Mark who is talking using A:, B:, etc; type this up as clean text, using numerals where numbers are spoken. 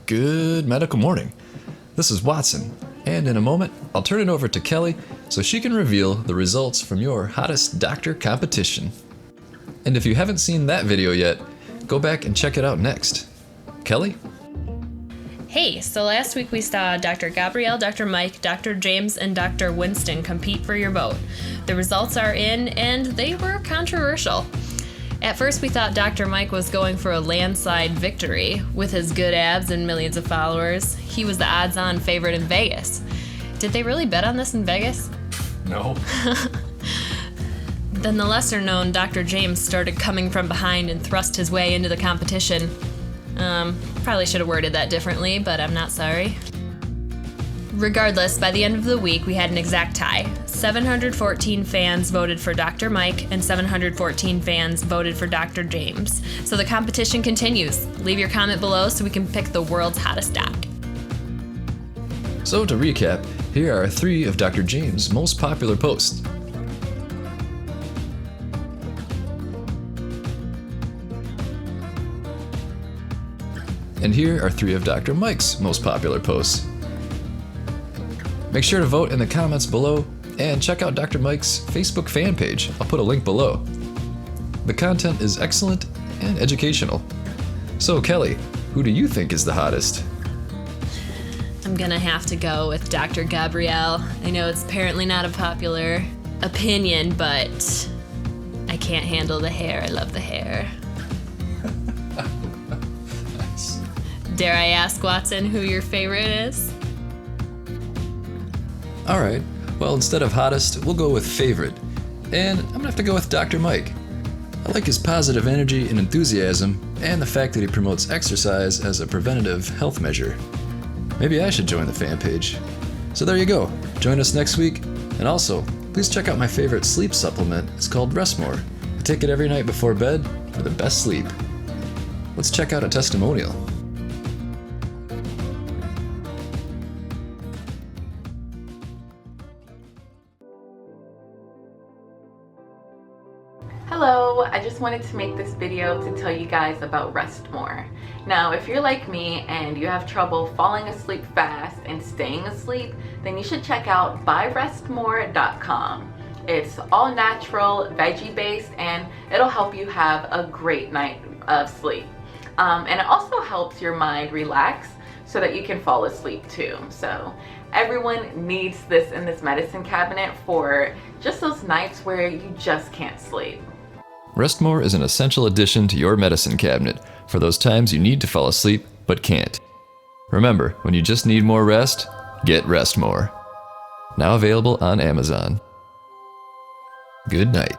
A: Good medical morning. This is Watson, and in a moment, I'll turn it over to Kelly so she can reveal the results from your hottest doctor competition. And if you haven't seen that video yet, go back and check it out next. Kelly?
B: Hey, so last week we saw Dr. Gabrielle, Dr. Mike, Dr. James, and Dr. Winston compete for your vote. The results are in, and they were controversial. At first we thought Dr. Mike was going for a landslide victory. With his good abs and millions of followers, he was the odds-on favorite in Vegas. Did they really bet on this in Vegas?
A: No.
B: Then the lesser-known Dr. James started coming from behind and thrust his way into the competition. Probably should have worded that differently, but I'm not sorry. Regardless, by the end of the week, we had an exact tie. 714 fans voted for Dr. Mike, and 714 fans voted for Dr. James. So the competition continues. Leave your comment below so we can pick the world's hottest doc.
A: So to recap, here are 3 of Dr. James' most popular posts. And here are 3 of Dr. Mike's most popular posts. Make sure to vote in the comments below and check out Dr. Mike's Facebook fan page. I'll put a link below. The content is excellent and educational. So Kelly, who do you think is the hottest?
B: I'm gonna have to go with Dr. Gabrielle. I know it's apparently not a popular opinion, but I can't handle the hair. I love the hair.
A: Nice.
B: Dare I ask, Watson, who your favorite is?
A: Alright, well instead of hottest, we'll go with favorite. And I'm gonna have to go with Dr. Mike. I like his positive energy and enthusiasm, and the fact that he promotes exercise as a preventative health measure. Maybe I should join the fan page. So there you go, join us next week, and also, please check out my favorite sleep supplement. It's called Rest More. I take it every night before bed for the best sleep. Let's check out a testimonial.
C: Hello, I just wanted to make this video to tell you guys about Rest More. Now, if you're like me and you have trouble falling asleep fast and staying asleep, then you should check out buyrestmore.com. It's all natural, veggie based, and it'll help you have a great night of sleep. And it also helps your mind relax so that you can fall asleep too. So everyone needs this in this medicine cabinet for just those nights where you just can't sleep.
A: Rest More is an essential addition to your medicine cabinet for those times you need to fall asleep but can't. Remember, when you just need more rest, get Rest More. Now available on Amazon. Good night.